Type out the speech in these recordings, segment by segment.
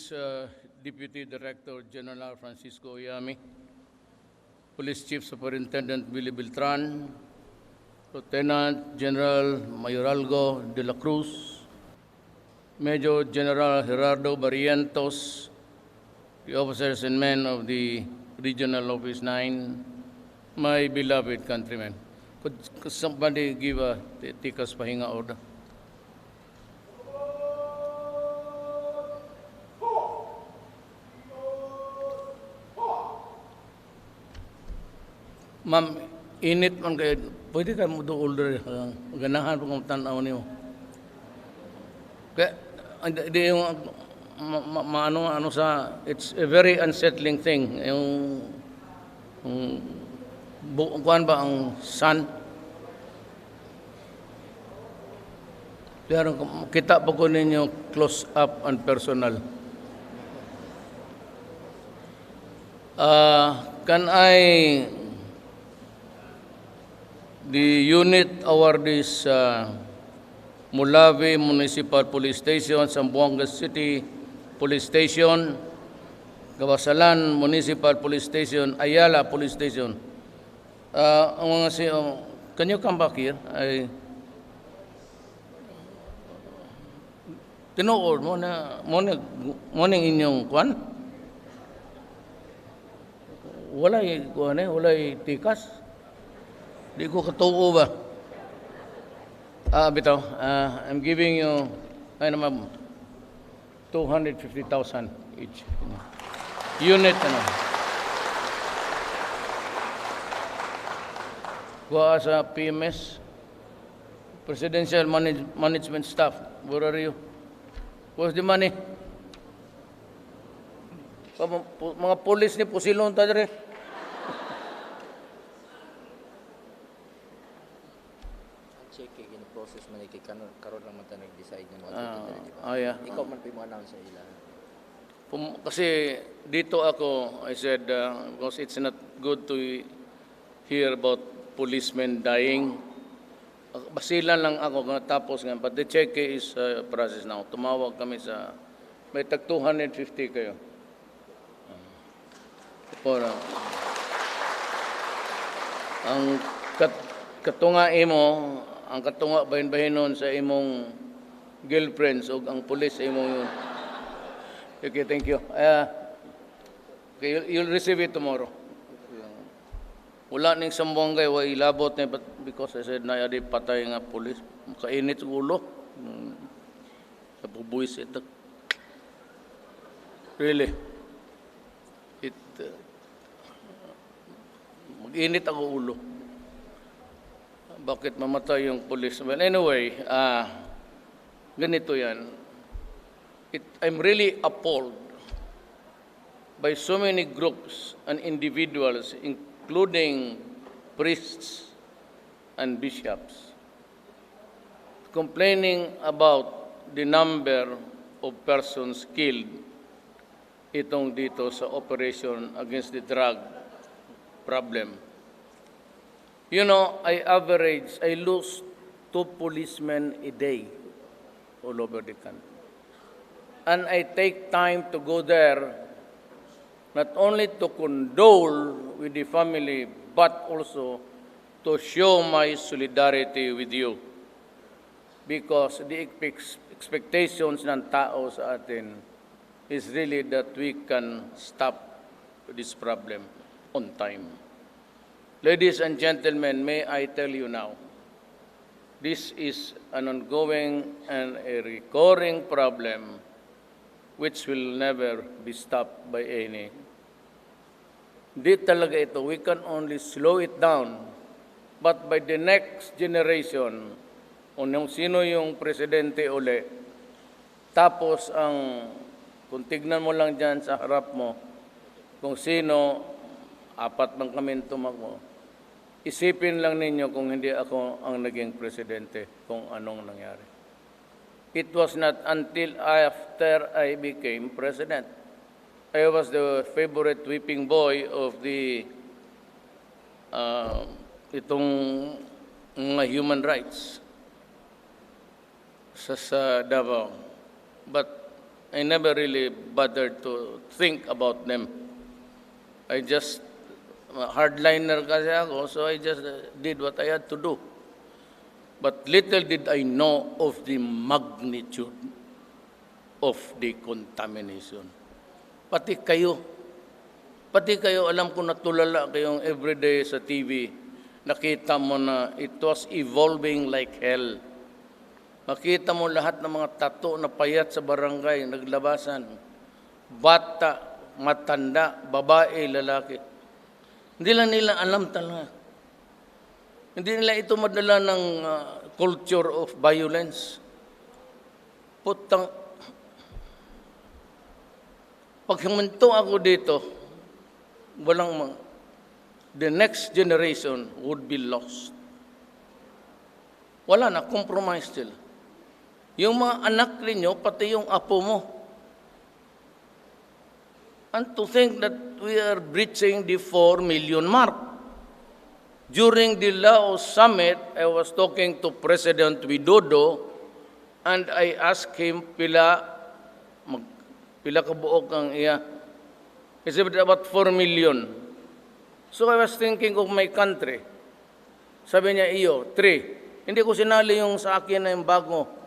is Deputy Director General Francisco Oyami, Police Chief Superintendent Billy Beltran, Lieutenant General Mayoralgo de la Cruz, Major General Gerardo Barrientos, the officers and men of the Regional Office 9, my beloved countrymen. Could somebody give a tikas pahinga order? Ma'am, init man kayo. Pwede ka mo doon order. Ganahan po kung tanaw niyo. Kaya, hindi yung, ano sa, it's a very unsettling thing. Yung kuhan ba ang sun? Pero kita po ko ninyo close up and personal. Can I... The unit awardees Mulawi Municipal Police Station, Zamboanga City Police Station, Gawasalan Municipal Police Station, Ayala Police Station. Can you come back here? Tinuod mo na inyong kwan? Walay tikas. Di ko katuo ba? Bitaw, I'm giving you, 250,000 each. Unit, Kuha sa PMS, Presidential Management Staff. Where are you? Where's the money? Mga polis ni Pusilon tadre. Process man karon lang man ta nag-decide ng mga yeah. Ikaw man pa mo announce sa ila. Kasi dito ako, I said, because it's not good to hear about policemen dying. Basilan lang ako, tapos nga, but the check is process now. Tumawag kami sa, may tag 250 kayo. Ang katunga imo, ang katunga bahin-bahinon sa imong girlfriends o ang pulis sa imong yun. Okay, thank you. Okay, you'll receive it tomorrow. Wala ning Zamboanga wa ilabot na because I said na yadi patay nga pulis. Kainit sa ulo. Sa bubuis ito. Really. Mag-init ako ulo. Bakit mamatay yung pulis? Well, anyway, ganito yan. I'm really appalled by so many groups and individuals, including priests and bishops, complaining about the number of persons killed itong dito sa operation against the drug problem. You know, I lose 2 policemen a day all over the country. And I take time to go there, not only to condole with the family, but also to show my solidarity with you. Because the expectations ng tao sa atin is really that we can stop this problem on time. Ladies and gentlemen, may I tell you now, this is an ongoing and a recurring problem which will never be stopped by any. Di talaga ito. We can only slow it down. But by the next generation, sino yung presidente uli, tapos kung tignan mo lang dyan sa harap mo, kung sino, 4 man kami tumakbo, isipin lang ninyo kung hindi ako ang naging presidente, kung anong nangyari. It was not until after I became president. I was the favorite whipping boy of the itong mga human rights sa Davao. But I never really bothered to think about them. I just, hardliner kasi ako, so I just did what I had to do. But little did I know of the magnitude of the contamination. Pati kayo, alam ko natulala kayong everyday sa TV, nakita mo na it was evolving like hell. Makita mo lahat ng mga tato na payat sa barangay, naglabasan. Bata, matanda, babae, lalaki. Hindi lang nila alam talaga. Hindi nila ito madala ng culture of violence. Putang, pag huminto ako dito, the next generation would be lost. Wala na, compromised sila. Yung mga anak ninyo, pati yung apo mo. And to think that we are breaching the 4 million mark. During the Laos summit, I was talking to President Widodo and I asked him pila kabuok ang iya. He said about 4 million. So I was thinking of my country. Sabi niya, iyo, 3. Hindi ko sinali yung sa akin na yung bago.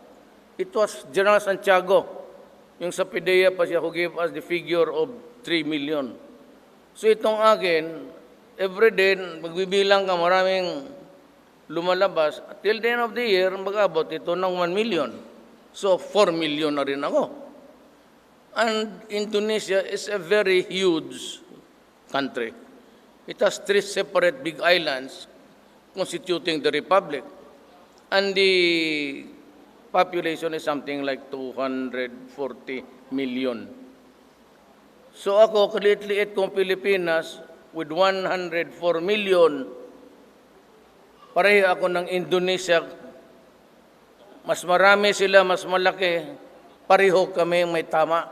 It was General Santiago. Yung sa PIDEA pa siya who gave us the figure of 3 million. So itong akin, every day, magbibilang ka, maraming lumalabas. Till the end of the year, mag-abot ito ng 1 million. So 4 million na rin ako. And Indonesia is a very huge country. It has 3 separate big islands constituting the republic. And the population is something like 240 million. So ako, kalit-liit kong Pilipinas, with 104 million, pareho ako ng Indonesia. Mas marami sila, mas malaki. Pareho kami may tama.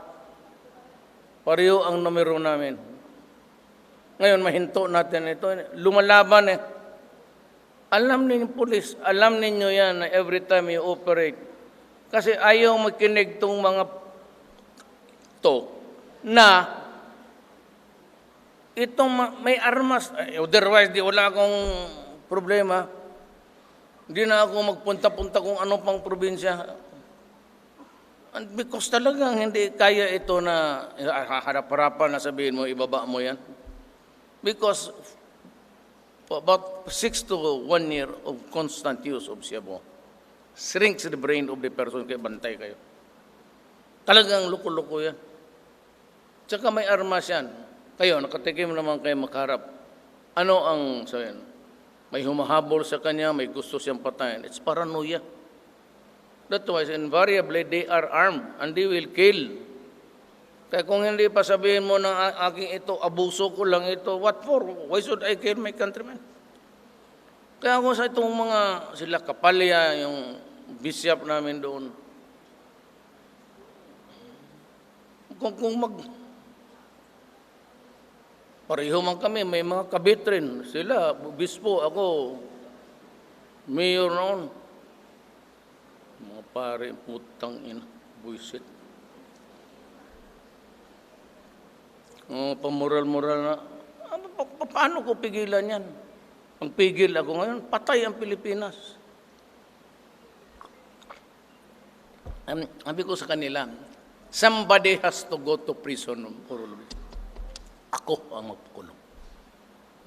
Pareho ang numero namin. Ngayon, mahinto natin ito. Lumalaban eh. Alam ninyo, police, alam ninyo yan na every time you operate. Kasi ayaw makinig tong mga to na itong may armas. Otherwise, di wala akong problema. Hindi na ako magpunta-punta kung ano pang probinsya. And because talagang hindi kaya ito na harap-harapan na sabihin mo, ibaba mo yan. Because about 6 to 1 year of constant use of Siabo shrinks the brain of the person, kaya bantay kayo. Talagang luko-luko yan. Tsaka may armas yan. Kayo, nakatikim naman kayo makaharap. Ano ang sabihin? May humahabol sa kanya, may gusto siyang patayin. It's paranoia. That's why invariably they are armed and they will kill. Kaya kung hindi pa sabihin mo na aking ito, abuso ko lang ito, what for? Why should I kill my countrymen? Kaya ako sa itong mga sila Kapalya, yung bishop namin doon, kung pareho man kami, may mga kabit rin. Sila, bispo, ako, mayor noon. Mga pare, putang ina, buisit. Pamoral-moral na, paano ko pigilan yan? Ang pigil ako ngayon, patay ang Pilipinas. Sabi ko sa kanila, somebody has to go to prison for all of it. Ako ang magpakulong.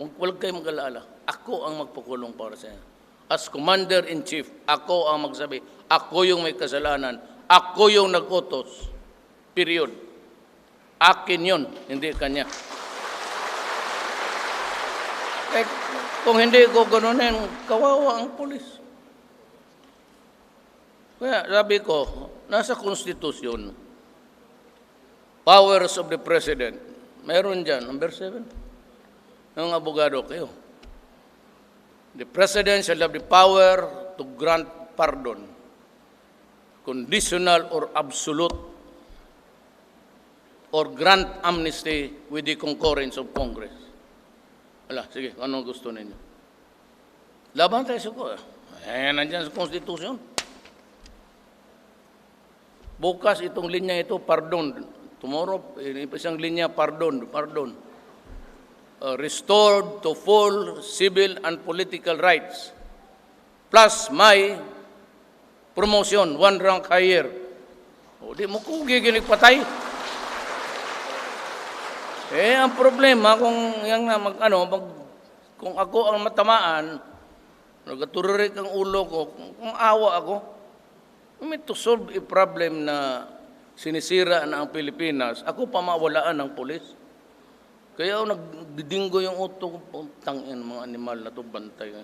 Huwag kayo mag-alala. Ako ang magpakulong para sa inyo. As Commander-in-Chief, ako ang magsabi, ako yung may kasalanan, ako yung nag-utos. Period. Akin yun, hindi kanya. Kung hindi ko ganunin, kawawa ang pulis. Kaya sabi ko, nasa konstitusyon, powers of the President, meron dyan, number 7. Ng abogado kayo. The President shall have the power to grant pardon, conditional or absolute, or grant amnesty with the concurrence of Congress. Wala, sige, anong gusto ninyo? Laban tayo sa ko. Nandiyan sa konstitusyon. Bukas itong linya ito, pardon. Tomorrow, isang linya, pardon. Restored to full civil and political rights. Plus my promotion, 1 rank higher. O, di mo ko giginig patay. Ang problema kung kung ako ang matamaan, nagatururik ang ulo ko, kung awa ako, to solve a problem na sinisira na ang Pilipinas, ako pa mawalaan ng pulis. Kaya ako nagdidinggo yung uto ko, tangin mga animal na to, bantay.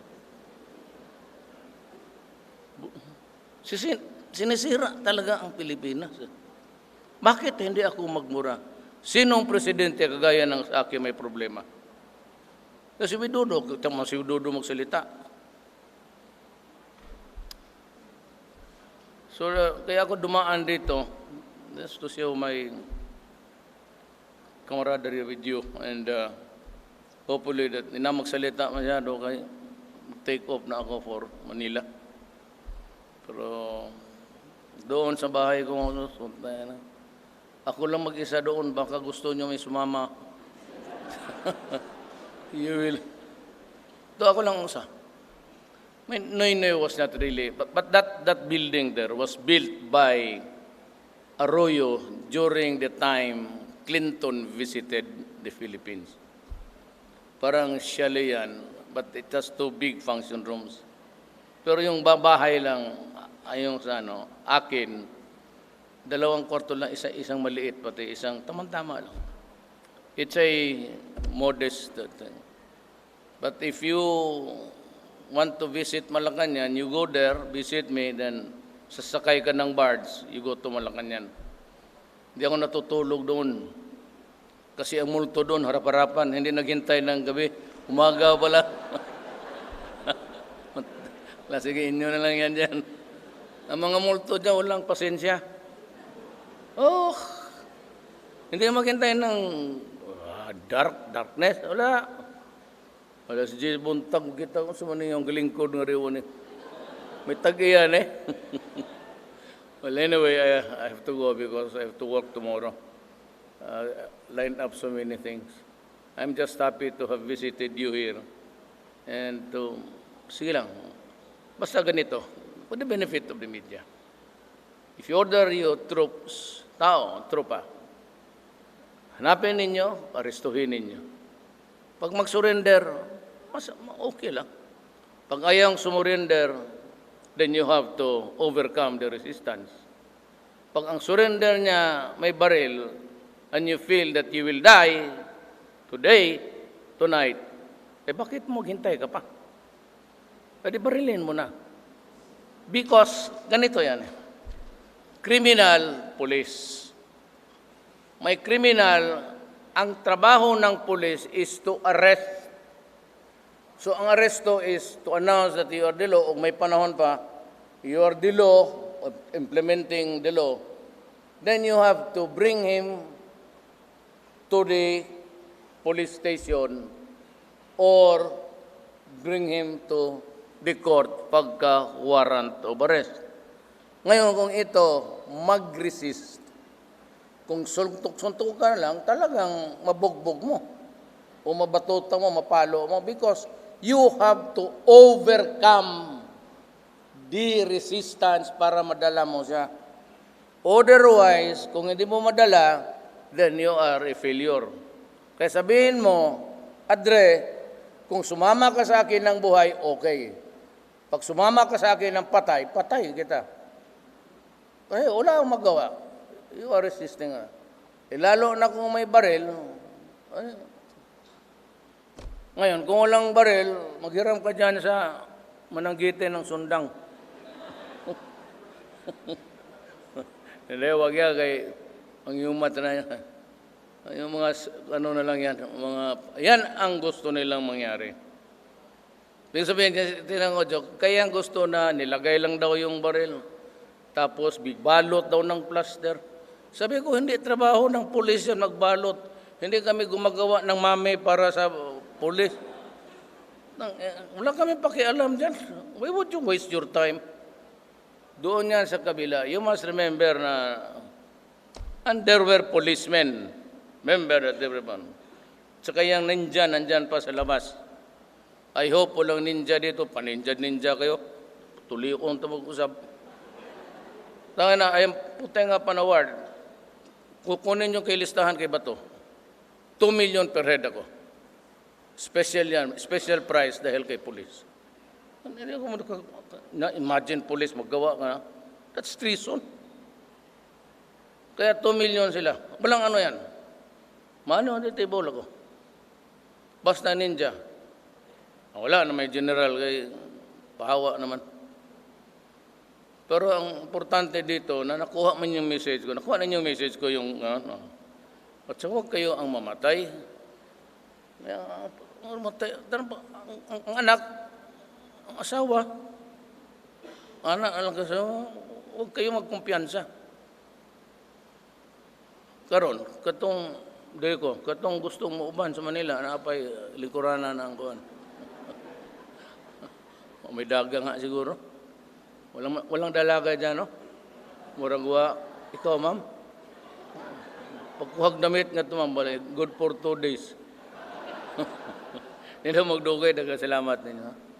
Sinisira talaga ang Pilipinas. Bakit hindi ako magmura? Sinong presidente kagaya ng sa akin may problema? Kasi si Widodo magsalita. So, kaya ako dumaan dito, just to show my camaraderie with you, and hopefully that hindi na magsalita masyado, kaya take off na ako for Manila. Pero doon sa bahay ko, ako lang mag-isa doon, baka gusto nyo may sumama. You will. Ito ako lang isa. Noynoy was not really, but that building there was built by Arroyo during the time Clinton visited the Philippines. Parang chalet yan, but it has 2 big function rooms. Pero yung bahay lang, yung sa akin, 2 kwarto lang, isang maliit, pati isang tamang-tama lang. It's a modest thing. But if you want to visit Malacanang, you go there, visit me, then sasakay ka ng barge, you go to Malacanang. Hindi ako natutulog doon. Kasi ang multo doon, harap-harapan, hindi naghintay ng gabi. Umaga pala. Sige, inyo na lang yan dyan. Ang mga multo dyan, walang pasensya. Hindi maghintay ng darkness. Wala si Jay Buntag, kita ko sa mga yung galingkod ng riwan eh. May tag-iyan eh. Well, anyway, I have to go because I have to work tomorrow. Line up so many things. I'm just happy to have visited you here. And sige lang, basta ganito, for the benefit of the media. If you order your troops, tropa, hanapin ninyo, arestuhin ninyo. Pag mag-surrender, okay lang. Pag ayang sumurrender, then you have to overcome the resistance. Pag ang surrender niya may baril, and you feel that you will die today, tonight, bakit mo maghintay ka pa? Pwede barilin mo na. Because, ganito yan. Criminal, police. May criminal, ang trabaho ng police is to arrest. So, ang arresto is to announce that you are the law, o may panahon pa, you are the law, implementing the law. Then you have to bring him to the police station or bring him to the court pagka warrant of arrest. Ngayon, kung ito mag-resist, kung suntok-suntok ka lang, talagang mabugbog mo o mabatuta mo, mapalo mo because you have to overcome the resistance para madala mo siya. Otherwise, kung hindi mo madala, then you are a failure. Kaya sabihin mo, Adre, kung sumama ka sa akin ng buhay, okay. Pag sumama ka sa akin ng patay, patay kita. Kasi wala akong magawa. You are resisting. Lalo na kung may baril. Ngayon, kung walang baril, maghiram ka dyan sa mananggite ng sundang. Hindi, wag yan kay ang yumat na yan. Yung mga, na lang yan, yan ang gusto nilang mangyari. Ibig sabihin, tinang ko, kaya ang gusto na nilagay lang daw yung baril, tapos balot daw ng plaster. Sabi ko, hindi trabaho ng pulis yan magbalot. Hindi kami gumagawa ng mame para sa pulis. Wala kami pakialam dyan. Why would you waste your time Doon yan sa kabila. You must remember na underwear policemen, member at everyone. Tsaka yung ninja, nandyan pa sa labas. I hope walang ninja dito. Paninja-ninja kayo. Tuloy ko ang mag-usap. Tanga na, ay putay nga panaward. Kukunin yung kay listahan kay Bato. 2 million per head ako. Special yan. Special price dahil kay police. Hindi ko na-imagine police maggawa ka na. That's treason. Kaya 2 million sila. Walang ano yan. Mano ang table ako. Basta ninja. Wala na may general kay pahawa naman. Pero ang importante dito na nakuha man yung message ko. Nakuha ninyo yung message ko yung at sa huwag kayo ang mamatay. Ang anak, ang asawa, anak, huwag kayo magkumpiyansa. Karon, katong gusto mo uban sa Manila, napay lingkurana na ang kuhan. May daga nga siguro. Walang dalaga dyan, no? Muragwa, ikaw, ma'am? Pagkuhag damit nga ito, ma'am, good for 2 days. Hindi na magdugay, daga salamat ninyo.